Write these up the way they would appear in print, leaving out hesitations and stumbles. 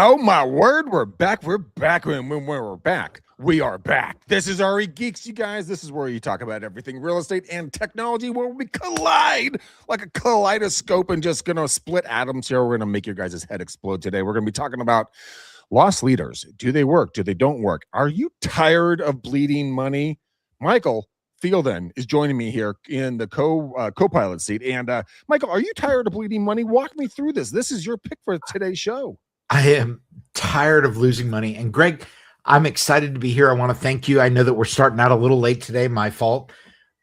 Oh my word, we're back. We're back. When we're back, we are back. This is RE Geeks, you guys. This is where you talk about everything real estate and technology, where we collide like a kaleidoscope and just gonna split atoms here. We're gonna make your guys' head explode today. We're gonna be talking about lost leaders. Do they work? Do they don't work? Are you tired of bleeding money? Michael Fielden is joining me here in the co-pilot seat. And Michael, are you tired of bleeding money? Walk me through this. This is your pick for today's show. I am tired of losing money. And Greg, I'm excited to be here. I want to thank you. I know that we're starting out a little late today, my fault,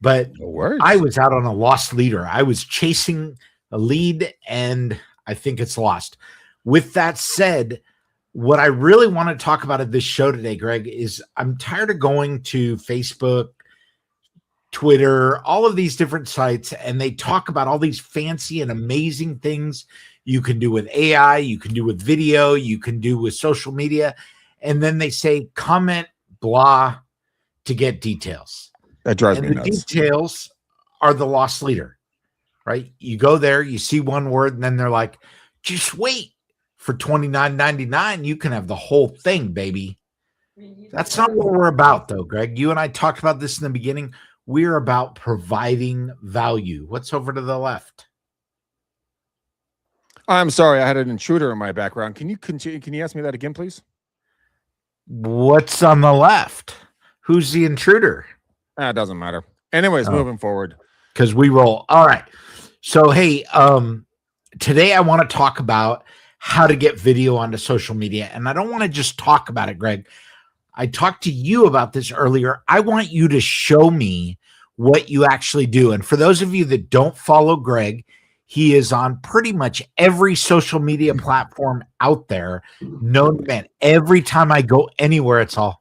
but I was out on a lost leader. I was chasing a lead and I think it's lost. With that said, what I really want to talk about at this show today, Greg, is I'm tired of going to Facebook, Twitter, all of these different sites, and they talk about all these fancy and amazing things you can do with AI, you can do with video, you can do with social media. And then they say, comment, blah, to get details. That drives me nuts. The details are the lost leader, right? You go there, you see one word, and then they're like, just wait for $29.99. You can have the whole thing, baby. That's not what we're about, though, Greg. You and I talked about this in the beginning. We're about providing value. What's over to the left? I'm sorry, I had an intruder in my background. Can you continue? Can you ask me that again, please? What's on the left? Who's the intruder? It doesn't matter. Anyways, moving forward. Because we roll. All right. So, hey, today I want to talk about how to get video onto social media. And I don't want to just talk about it, Greg. I talked to you about this earlier. I want you to show me what you actually do. And for those of you that don't follow Greg, he is on pretty much every social media platform out there. Known man. Every time I go anywhere, it's all,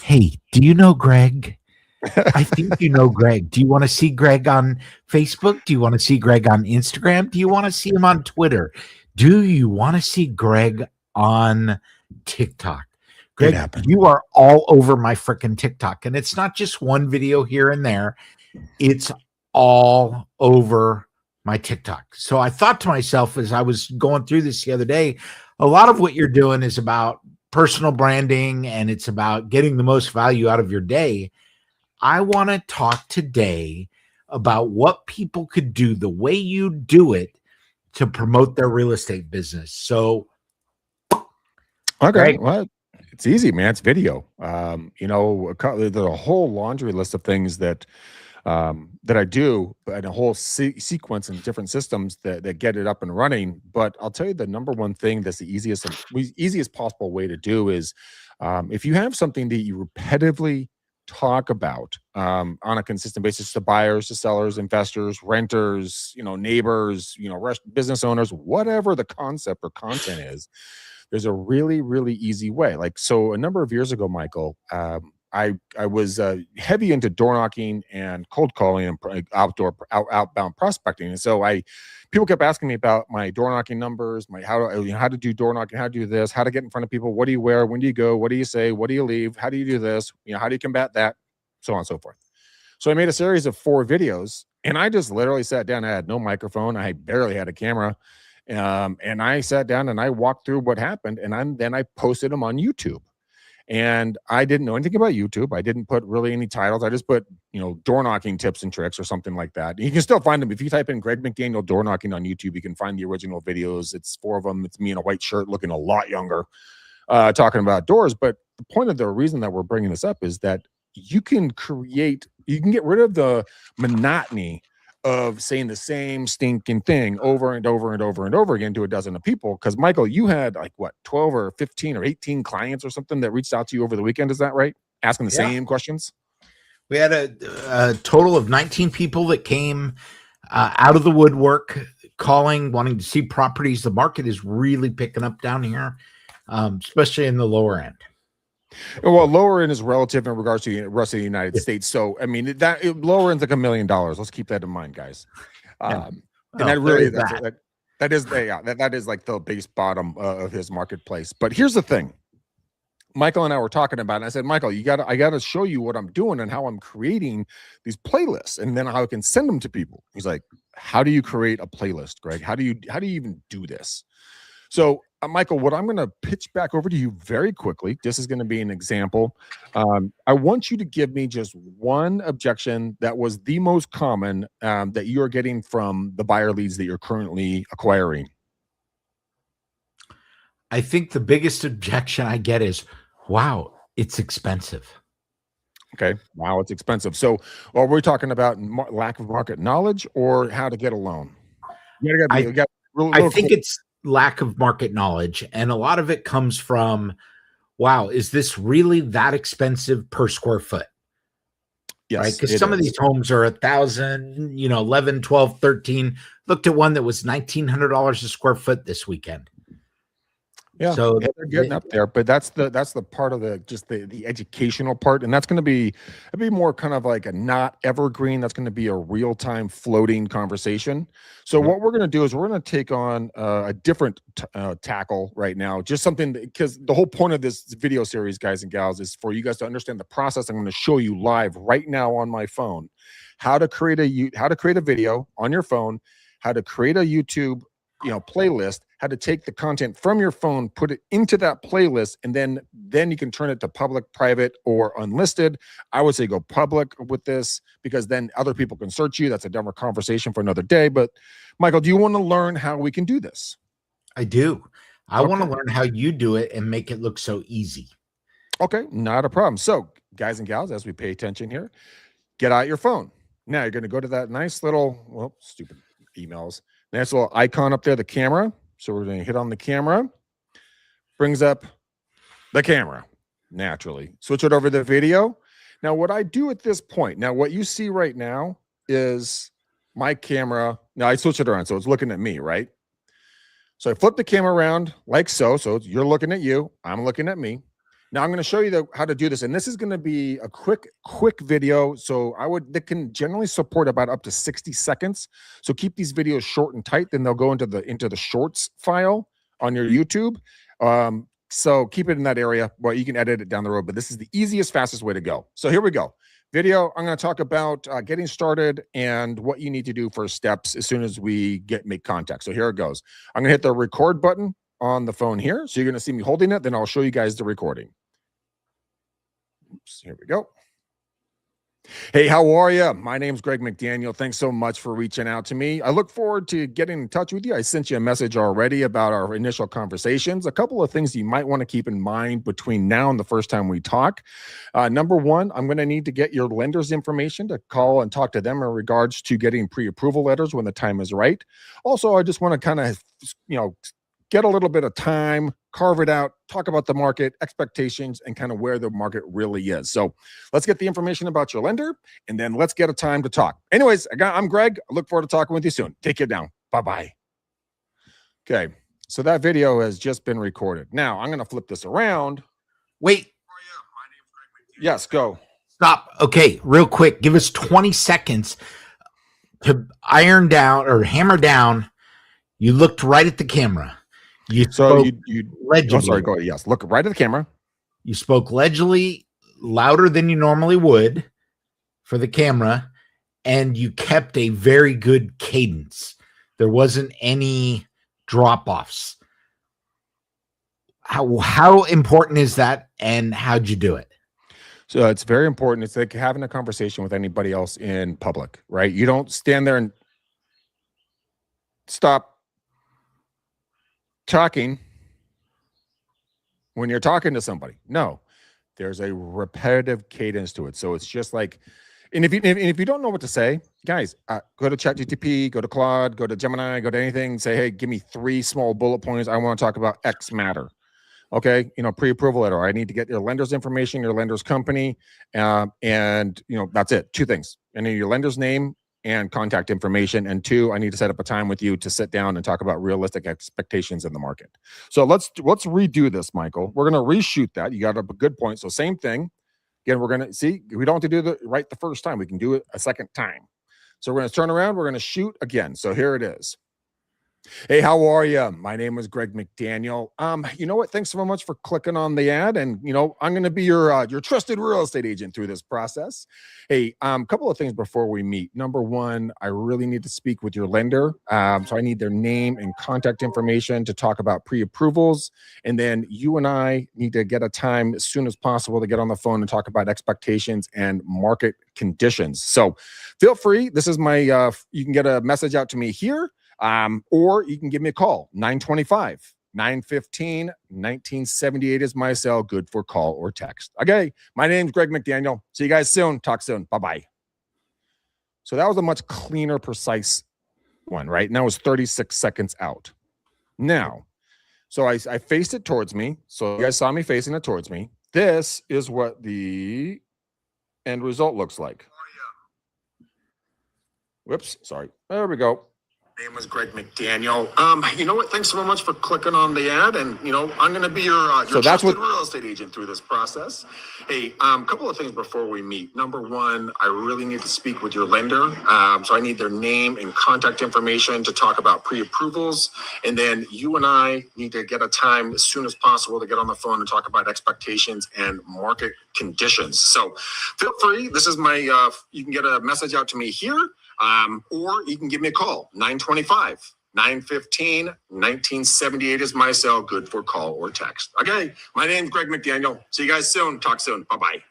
hey, do you know Greg? I think you know Greg. Do you want to see Greg on Facebook? Do you want to see Greg on Instagram? Do you want to see him on Twitter? Do you want to see Greg on TikTok? Greg, you are all over my freaking TikTok. And it's not just one video here and there. It's all over my TikTok. So I thought to myself as I was going through this the other day, a lot of what you're doing is about personal branding and it's about getting the most value out of your day. I want to talk today about what people could do the way you do it to promote their real estate business. So, okay, well, it's easy, man. It's video. You know, there's a whole laundry list of things that I do, and a whole sequence and different systems that get it up and running. But I'll tell you the number one thing that's the easiest possible way to do is if you have something that you repetitively talk about on a consistent basis to buyers, to sellers, investors, renters, you know, neighbors, you know, business owners, whatever the concept or content is, there's a really, really easy way. Like, so a number of years ago, Michael, I was heavy into door knocking and cold calling and outbound prospecting. And so people kept asking me about my door knocking numbers, how to do door knocking, how to do this, how to get in front of people, what do you wear, when do you go, what do you say, what do you leave, how do you do this, you know, how do you combat that, so on and so forth. So I made a series of 4 videos, and I just literally sat down. I had no microphone, I barely had a camera, and I sat down and I walked through what happened, and then I posted them on YouTube. And I didn't know anything about YouTube. I didn't put really any titles. I just put, you know, door knocking tips and tricks or something like that. You can still find them. If you type in Greg McDaniel door knocking on YouTube, you can find the original videos. It's 4 of them. It's me in a white shirt looking a lot younger, talking about doors. But the point of the reason that we're bringing this up is that you can get rid of the monotony of saying the same stinking thing over and over and over and over again to a dozen of people. Because Michael, you had like what, 12 or 15 or 18 clients or something that reached out to you over the weekend. Is that right? Asking the same questions. We had a total of 19 people that came out of the woodwork, calling, wanting to see properties. The market is really picking up down here, especially in the lower end. Well, lower end is relative in regards to the rest of the United States. So, I mean, lower end's like $1 million. Let's keep that in mind, guys. And that really, that is like the base bottom of his marketplace. But here's the thing. Michael and I were talking about it, and I said, Michael, I got to show you what I'm doing and how I'm creating these playlists, and then how I can send them to people. He's like, how do you create a playlist, Greg? How do you even do this? So Michael, what I'm going to pitch back over to you very quickly. This is going to be an example. I want you to give me just one objection that was the most common that you're getting from the buyer leads that you're currently acquiring. I think the biggest objection I get is, wow, it's expensive. Okay. Wow, it's expensive. So are we talking about lack of market knowledge or how to get a loan? I think it's lack of market knowledge. And a lot of it comes from, wow, is this really that expensive per square foot? Yes, right? Because some of these homes are 1,000, 11, 12, 13. Looked at one that was $1,900 a square foot this weekend. Yeah, so they're getting up there, but that's the part of the educational part, and that's going to be more kind of like a not evergreen. That's going to be a real time floating conversation. So what we're going to do is we're going to take on a different tackle right now, just something because the whole point of this video series, guys and gals, is for you guys to understand the process. I'm going to show you live right now on my phone how to create a video on your phone, how to create a YouTube playlist, how to take the content from your phone, put it into that playlist, and then you can turn it to public, private, or unlisted. I would say go public with this because then other people can search you. That's a different conversation for another day. But Michael, do you want to learn how we can do this? I do. I want to learn how you do it and make it look so easy. Okay, not a problem. So guys and gals, as we pay attention here, get out your phone. Now you're going to go to that nice little, stupid emails. Nice little icon up there, the camera. So we're going to hit on the camera. Brings up the camera naturally. Switch it over to the video. Now, what I do at this point, what you see right now is my camera. Now I switch it around, so it's looking at me, right? So I flip the camera around like so. So you're looking at you. I'm looking at me. Now I'm going to show you how to do this, and this is going to be a quick video. So that can generally support about up to 60 seconds. So keep these videos short and tight. Then they'll go into the shorts file on your YouTube. So keep it in that area. Well, you can edit it down the road, but this is the easiest, fastest way to go. So here we go. Video. I'm going to talk about getting started and what you need to do for steps as soon as we make contact. So here it goes. I'm going to hit the record button on the phone here. So you're going to see me holding it. Then I'll show you guys the recording. Oops, here we go. Hey, how are you? My name's Greg McDaniel. Thanks so much for reaching out to me. I look forward to getting in touch with you. I sent you a message already about our initial conversations. A couple of things you might want to keep in mind between now and the first time we talk. Number one, I'm going to need to get your lender's information to call and talk to them in regards to getting pre-approval letters when the time is right. Also, I just want to kind of, get a little bit of time, carve it out, talk about the market, expectations, and kind of where the market really is. So let's get the information about your lender, and then let's get a time to talk. Anyways, I'm Greg. I look forward to talking with you soon. Take care now. Bye-bye. Okay, so that video has just been recorded. Now, I'm going to flip this around. Wait. Yes, go. Stop. Okay, real quick. Give us 20 seconds to iron down or hammer down. You looked right at the camera. You spoke legibly. Oh, sorry, go ahead. Yes, look right at the camera. You spoke legibly, louder than you normally would for the camera, and you kept a very good cadence. There wasn't any drop-offs. How important is that, and how'd you do it? So it's very important. It's like having a conversation with anybody else in public, right? You don't stand there and stop talking when you're talking to somebody. No, there's a repetitive cadence to it. So it's just like, and if you don't know what to say, guys, go to ChatGPT, go to Claude, go to Gemini, go to anything, say, hey, give me 3 small bullet points. I want to talk about X matter. Okay, pre-approval letter. I need to get your lender's information, your lender's company, and that's it. 2 things. I need your lender's name and contact information. And 2, I need to set up a time with you to sit down and talk about realistic expectations in the market. So let's redo this, Michael. We're going to reshoot that. You got up a good point. So same thing. Again, we're going to see, we don't have to do it right the first time. We can do it a second time. So we're going to turn around. We're going to shoot again. So here it is. Hey, how are you? My name is Greg McDaniel. You know what? Thanks so much for clicking on the ad, and I'm going to be your trusted real estate agent through this process. Hey, couple of things before we meet. Number one, I really need to speak with your lender, so I need their name and contact information to talk about pre-approvals, and then you and I need to get a time as soon as possible to get on the phone and talk about expectations and market conditions. So, feel free. This is my. You can get a message out to me here. Or you can give me a call, 925-915-1978 is my cell, good for call or text. Okay, my name's Greg McDaniel. See you guys soon. Talk soon. Bye-bye. So that was a much cleaner, precise one, right? And that was 36 seconds out. Now, so I faced it towards me. So you guys saw me facing it towards me. This is what the end result looks like. Whoops, sorry. There we go. Name is Greg McDaniel. You know what? Thanks so much for clicking on the ad, and I'm going to be your trusted real estate agent through this process. Hey, couple of things before we meet. Number one, I really need to speak with your lender, so I need their name and contact information to talk about pre-approvals, and then you and I need to get a time as soon as possible to get on the phone and talk about expectations and market conditions. So, feel free. This is my. You can get a message out to me here. Or you can give me a call, 925-915-1978 is my cell, good for call or text. Okay, my name's Greg McDaniel. See you guys soon. Talk soon. Bye-bye.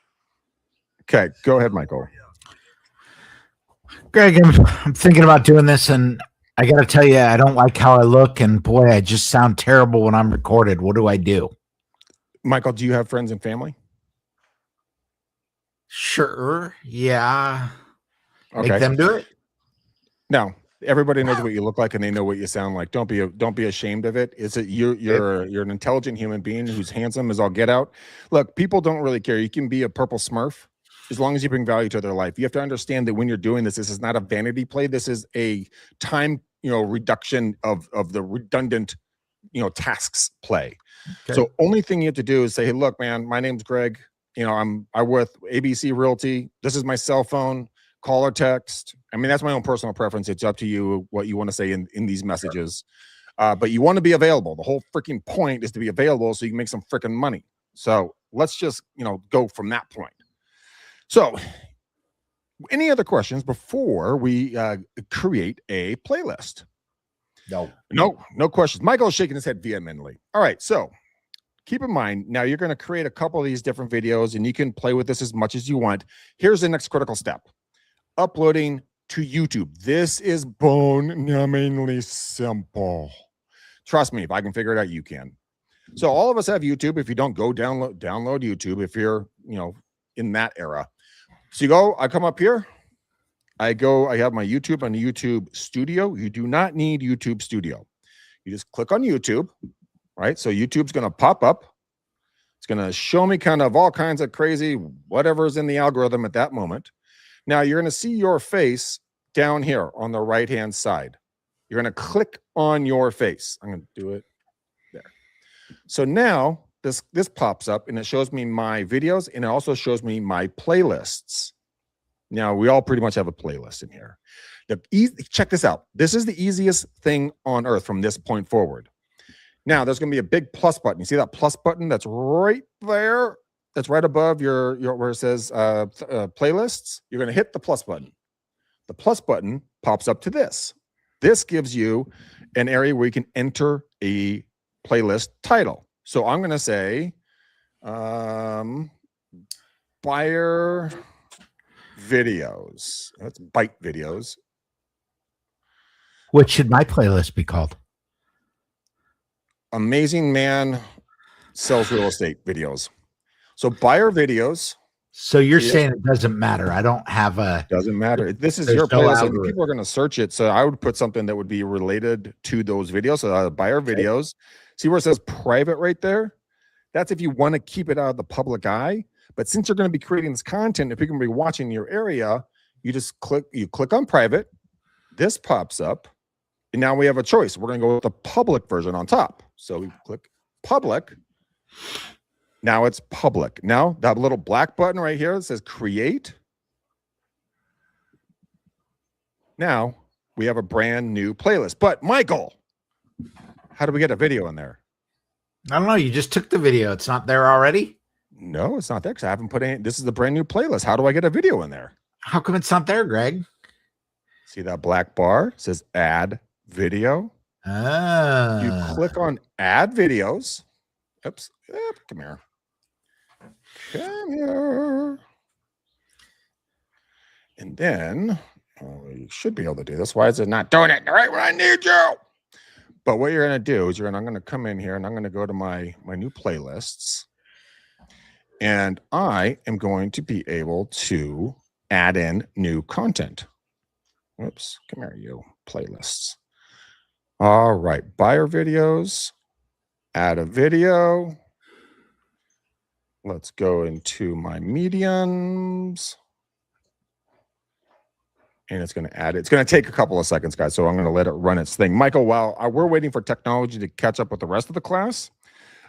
Okay, go ahead, Michael. Greg, I'm thinking about doing this, and I got to tell you, I don't like how I look, and boy, I just sound terrible when I'm recorded. What do I do? Michael, do you have friends and family? Sure, yeah. Okay. Make them do it? No, everybody knows what you look like and they know what you sound like. Don't be ashamed of it. Is it you're an intelligent human being who's handsome as all get out. Look, people don't really care. You can be a purple Smurf as long as you bring value to their life. You have to understand that when you're doing this is not a vanity play. This is a time, reduction of the redundant, tasks play. Okay. So only thing you have to do is say, hey, look, man, my name's Greg. I'm with ABC Realty. This is my cell phone. Call or text. I mean, that's my own personal preference. It's up to you what you want to say in these messages. But you want to be available. The whole freaking point is to be available so you can make some freaking money. So let's just, go from that point. So any other questions before we create a playlist? No questions. Michael's shaking his head vehemently. All right. So keep in mind, now you're going to create a couple of these different videos and you can play with this as much as you want. Here's the next critical step. Uploading to YouTube. This is bone-numbingly simple. Trust me, if I can figure it out, you can. So all of us have YouTube. If you don't, go download YouTube if you're, in that era. So I come up here. I have my YouTube on YouTube Studio. You do not need YouTube Studio. You just click on YouTube, right? So YouTube's going to pop up. It's going to show me kind of all kinds of crazy whatever's in the algorithm at that moment. Now you're going to see your face down here on the right-hand side. You're going to click on your face. I'm going to do it there. So now this pops up and it shows me my videos and it also shows me my playlists. Now we all pretty much have a playlist in here. Check this out. This is the easiest thing on earth from this point forward. Now there's going to be a big plus button. You see that plus button that's right there? That's right above your where it says playlists. You're going to hit the plus button. The plus button pops up to this. This gives you an area where you can enter a playlist title. So I'm going to say buyer videos. That's bite videos. What should my playlist be called? Amazing man sells real estate videos. So buyer videos. So you're saying it doesn't matter. I don't have a. Doesn't matter. This is your playlist. No, people are going to search it. So I would put something that would be related to those videos. So buyer videos. See where it says private right there? That's if you want to keep it out of the public eye. But since you're going to be creating this content, if people can be watching your area, you just click on private. This pops up. And now we have a choice. We're going to go with the public version on top. So we click public. Now it's public. Now that little black button right here that says create. Now we have a brand new playlist. But Michael, How do we get a video in there? I don't know. You just took the video. It's not there already? No, it's not there because I haven't put any. This is the brand new playlist. How do I get a video in there? How come it's not there, Greg? See that black bar? It says add video. Ah. You click on add videos. Oops. Come here. Come here. And then you should be able to do this. Why is it not doing it right when I need you? But what you're going to do is I'm going to come in here and I'm going to go to my new playlists. And I am going to be able to add in new content. Whoops. Come here, you playlists. All right. Buyer videos. Add a video. Let's go into my mediums. And it's going to add it. It's going to take a couple of seconds, guys. So I'm going to let it run its thing. Michael, while we're waiting for technology to catch up with the rest of the class,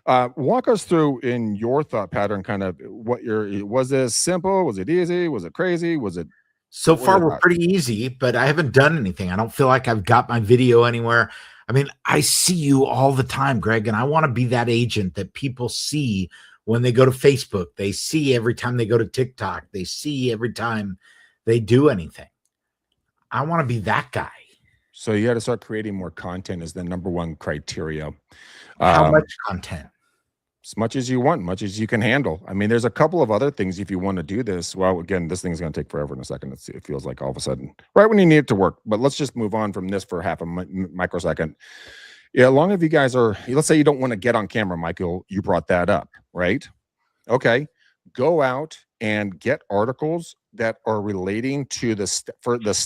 walk us through in your thought pattern, kind of was this simple? Was it easy? Was it crazy? Was it? So far, we're pretty easy, but I haven't done anything. I don't feel like I've got my video anywhere. I mean, I see you all the time, Greg, and I want to be that agent that people see when they go to Facebook. They see every time they go to TikTok. They see every time they do anything. I want to be that guy. So you got to start creating more content is the number one criteria. How much content? As much as you want, much as you can handle. I mean, there's a couple of other things if you want to do this. Well, again, this thing's going to take forever in a second. It feels like all of a sudden, right when you need it to work. But let's just move on from this for half a microsecond. Yeah, long as you guys are, let's say you don't want to get on camera, Michael, you brought that up, right? Okay, go out and get articles that are relating to the first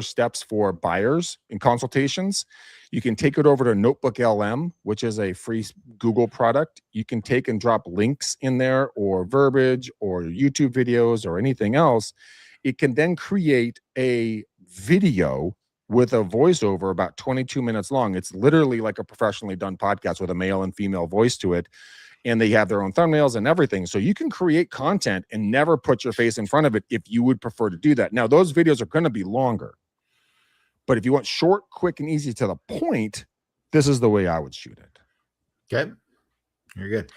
steps for buyers in consultations. You can take it over to Notebook LM, which is a free Google product. You can take and drop links in there or verbiage or YouTube videos or anything else. It can then create a video with a voiceover about 22 minutes long. It's literally like a professionally done podcast with a male and female voice to it. And they have their own thumbnails and everything. So you can create content and never put your face in front of it if you would prefer to do that. Now, those videos are going to be longer. But if you want short, quick, and easy to the point, this is the way I would shoot it. Okay. You're good.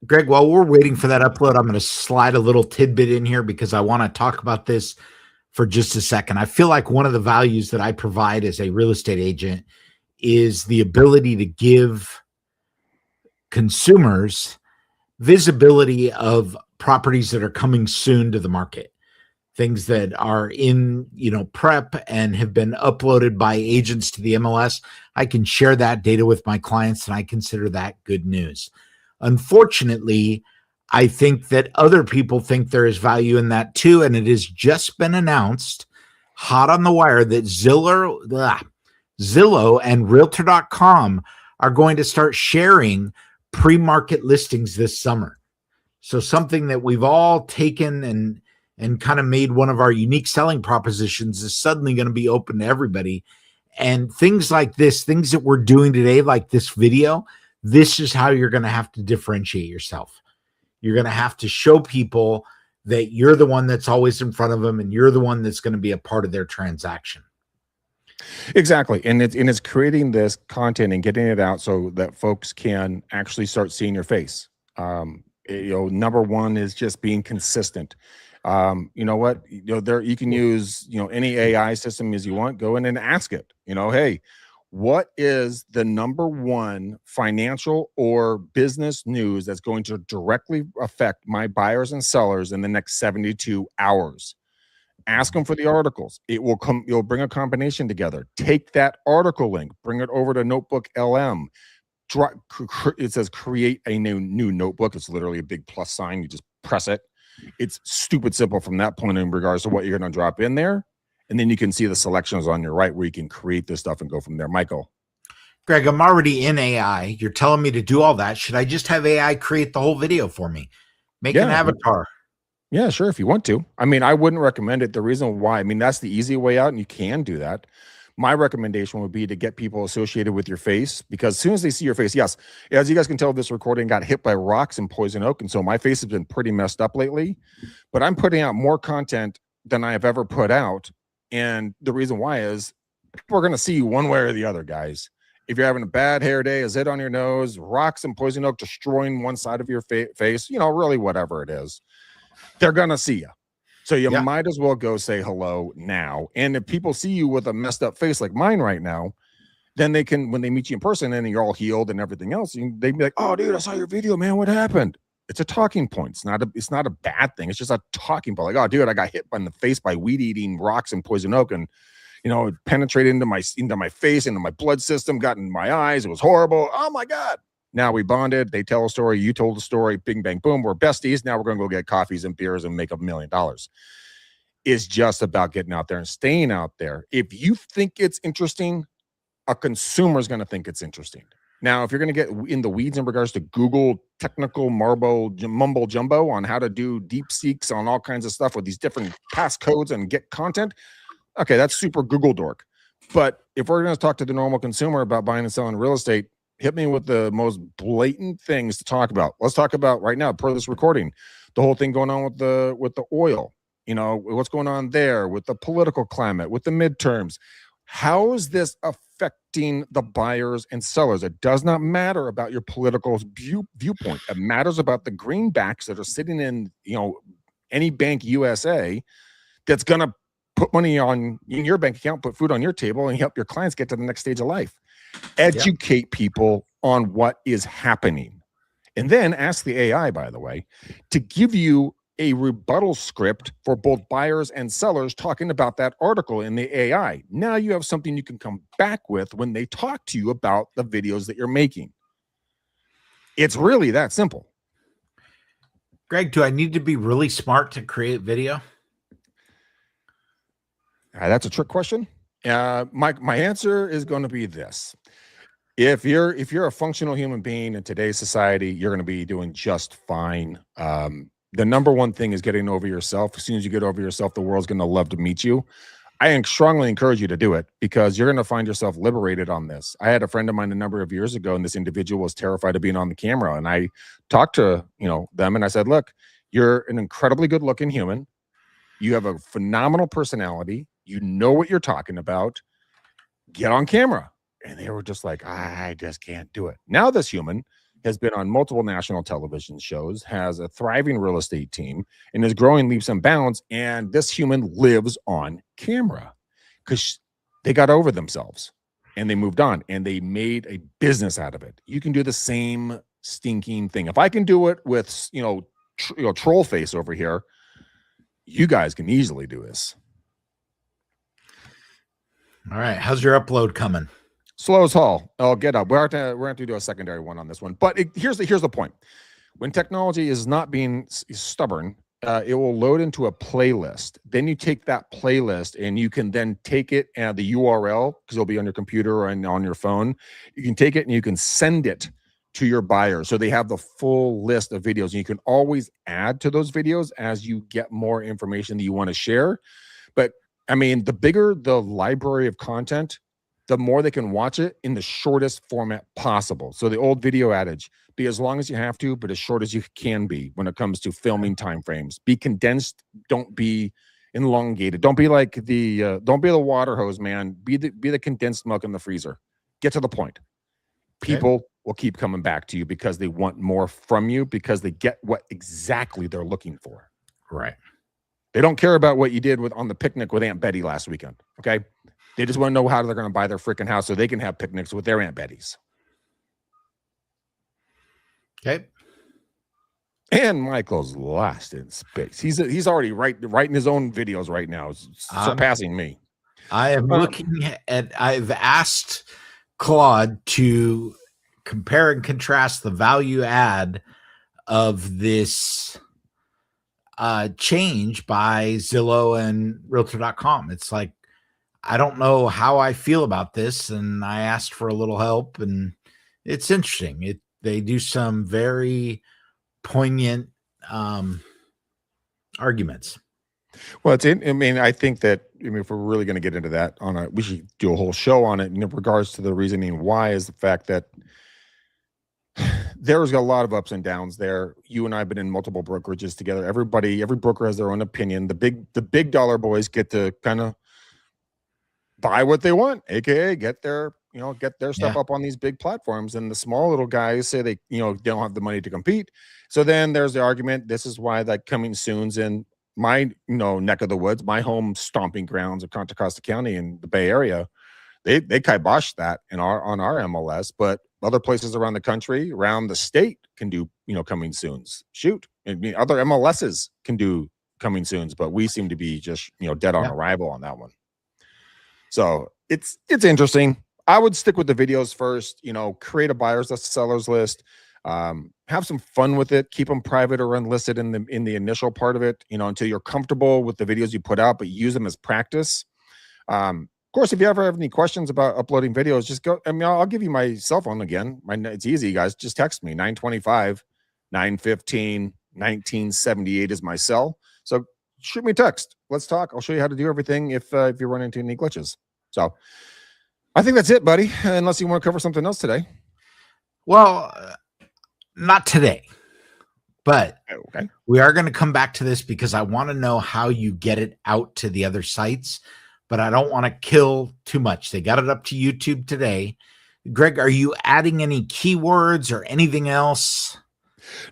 Greg, while we're waiting for that upload, I'm going to slide a little tidbit in here because I want to talk about this for just a second. I feel like one of the values that I provide as a real estate agent is the ability to give consumers visibility of properties that are coming soon to the market, things that are in, prep and have been uploaded by agents to the MLS. I can share that data with my clients and I consider that good news. Unfortunately, I think that other people think there is value in that too. And it has just been announced hot on the wire that Zillow and Realtor.com are going to start sharing pre-market listings this summer. So something that we've all taken and kind of made one of our unique selling propositions is suddenly going to be open to everybody. And things like this, things that we're doing today, like this video, this is how you're going to have to differentiate yourself. You're going to have to show people that you're the one that's always in front of them and you're the one that's going to be a part of their transaction. Exactly. And it's creating this content and getting it out so that folks can actually start seeing your face. Number one is just being consistent. You know what, there you can use, any AI system as you want, go in and ask it, hey, what is the number one financial or business news that's going to directly affect my buyers and sellers in the next 72 hours? Ask them for the articles. You'll bring a combination together. Take that article link, bring it over to Notebook LM. It says create a new notebook. It's literally a big plus sign. You just press it. It's stupid simple from that point in regards to what you're going to drop in there. And then you can see the selections on your right where you can create this stuff and go from there. Michael. Greg, I'm already in AI. You're telling me to do all that. Should I just have AI create the whole video for me? Make an avatar. Yeah, sure. If you want to. I mean, I wouldn't recommend it. The reason why, that's the easy way out and you can do that. My recommendation would be to get people associated with your face because as soon as they see your face, yes, as you guys can tell, this recording got hit by rocks and poison oak. And so my face has been pretty messed up lately, but I'm putting out more content than I have ever put out. And the reason why is people are going to see you one way or the other, guys. If you're having a bad hair day, a zit on your nose, rocks and poison oak destroying one side of your face, really whatever it is, they're going to see you. So you might as well go say hello now. And if people see you with a messed up face like mine right now, then they can, when they meet you in person and you're all healed and everything else, they'd be like, oh, dude, I saw your video, man. What happened? It's a talking point. It's not a bad thing. It's just a talking point. Like, oh, dude, I got hit in the face by weed eating rocks and poison oak, and it penetrated into my face, into my blood system, got in my eyes. It was horrible. Oh my God. Now we bonded. They tell a story. You told a story. Bing, bang, boom. We're besties. Now we're going to go get coffees and beers and make $1 million. It's just about getting out there and staying out there. If you think it's interesting, a consumer is going to think it's interesting. Now, if you're going to get in the weeds in regards to Google technical mumbo jumbo on how to do deep seeks on all kinds of stuff with these different passcodes and get content, okay, that's super Google dork. But if we're going to talk to the normal consumer about buying and selling real estate, hit me with the most blatant things to talk about. Let's talk about right now, per this recording, the whole thing going on with the oil, what's going on there with the political climate, with the midterms. How is this affecting the buyers and sellers? It does not matter about your political viewpoint. It matters about the greenbacks that are sitting in, any bank USA that's going to put money in your bank account, put food on your table, and help your clients get to the next stage of life. Educate people on what is happening. And then ask the AI, by the way, to give you a rebuttal script for both buyers and sellers talking about that article in the AI. Now you have something you can come back with when they talk to you about the videos that you're making. It's really that simple. Greg, do I need to be really smart to create video? That's a trick question. My answer is going to be this. If you're a functional human being in today's society, you're going to be doing just fine. The number one thing is getting over yourself. As soon as you get over yourself, the world's going to love to meet you. I strongly encourage you to do it because you're going to find yourself liberated on this. I had a friend of mine a number of years ago, and this individual was terrified of being on the camera. And I talked to them, and I said, look, you're an incredibly good-looking human. You have a phenomenal personality. You know what you're talking about. Get on camera. And they were just like, I just can't do it. Now this human has been on multiple national television shows, has a thriving real estate team, and is growing leaps and bounds. And this human lives on camera because they got over themselves and they moved on and they made a business out of it. You can do the same stinking thing. If I can do it with, troll face over here, you guys can easily do this. All right. How's your upload coming? Slow as hell. Oh, get up. We're going to do a secondary one on this one. But here's the point. When technology is not being stubborn, it will load into a playlist. Then you take that playlist and you can then take it and the URL, because it'll be on your computer and on your phone. You can take it and you can send it to your buyer. So they have the full list of videos. And you can always add to those videos as you get more information that you want to share. But I mean, the bigger the library of content, the more they can watch it in the shortest format possible. So the old video adage, be as long as you have to, but as short as you can be when it comes to filming timeframes. Be condensed, don't be elongated. Don't be like don't be the water hose, man. Be the condensed milk in the freezer. Get to the point. People will keep coming back to you because they want more from you because they get what exactly they're looking for. Right. They don't care about what you did on the picnic with Aunt Betty last weekend. Okay. They just want to know how they're going to buy their freaking house so they can have picnics with their Aunt Betty's. Okay. And Michael's lost in space. He's already writing his own videos right now, surpassing me. I am looking at. I've asked Claude to compare and contrast the value add of this change by Zillow and Realtor.com. It's like, I don't know how I feel about this, and I asked for a little help, and it's interesting. They do some very poignant arguments. Well, I think that if we're really going to get into that we should do a whole show on it in regards to the reasoning why is the fact that there's a lot of ups and downs there. You and I have been in multiple brokerages together. Every broker has their own opinion. The big dollar boys get to kind of buy what they want, aka get their get their stuff up on these big platforms, and the small little guys say they, don't have the money to compete. So then there's the argument. This is why that coming soon's in my, neck of the woods, my home stomping grounds of Contra Costa County in the Bay Area. They kiboshed that on our MLS, but other places around the country, around the state can do, coming soons. Shoot. I mean, other MLSs can do coming soons, but we seem to be just, dead on arrival on that one. So it's interesting. I would stick with the videos first, create a buyer's list, sellers list, have some fun with it, keep them private or unlisted in the initial part of it, until you're comfortable with the videos you put out, but use them as practice. Of course, if you ever have any questions about uploading videos, just go. I mean, I'll give you my cell phone again. It's easy, guys. Just text me. 925 915 1978 is my cell. So shoot me a text. Let's talk. I'll show you how to do everything if you run into any glitches. So I think that's it, buddy. Unless you want to cover something else today. Well, not today, but okay. We are going to come back to this because I want to know how you get it out to the other sites, but I don't want to kill too much. They got it up to YouTube today. Greg, are you adding any keywords or anything else?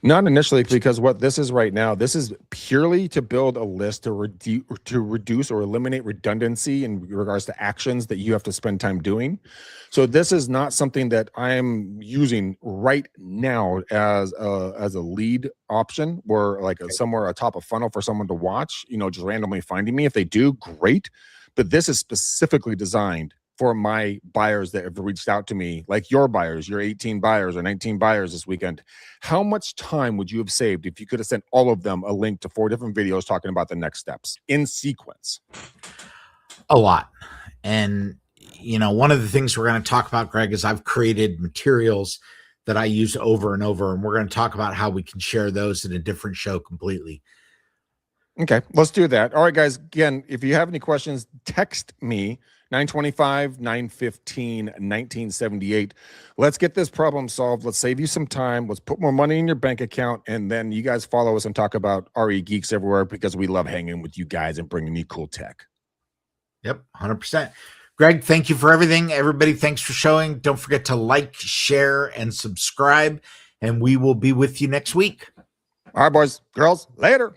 Not initially, because what this is right now, this is purely to build a list to reduce or eliminate redundancy in regards to actions that you have to spend time doing. So this is not something that I'm using right now as a lead option, or like somewhere atop a funnel for someone to watch, just randomly finding me. If they do, great. But this is specifically designed for my buyers that have reached out to me, like your buyers, your 18 buyers or 19 buyers this weekend. How much time would you have saved if you could have sent all of them a link to 4 different videos talking about the next steps in sequence? A lot. And, one of the things we're going to talk about, Greg, is I've created materials that I use over and over, and we're going to talk about how we can share those in a different show completely. Okay, let's do that. All right, guys. Again, if you have any questions, text me 925 915 1978. Let's get this problem solved. Let's save you some time. Let's put more money in your bank account, and then you guys follow us and talk about RE Geeks everywhere, because we love hanging with you guys and bringing you cool tech. Yep, 100%. Greg, thank you for everything. Everybody, thanks for showing. Don't forget to like, share, and subscribe, and we will be with you next week. All right, boys, girls, later.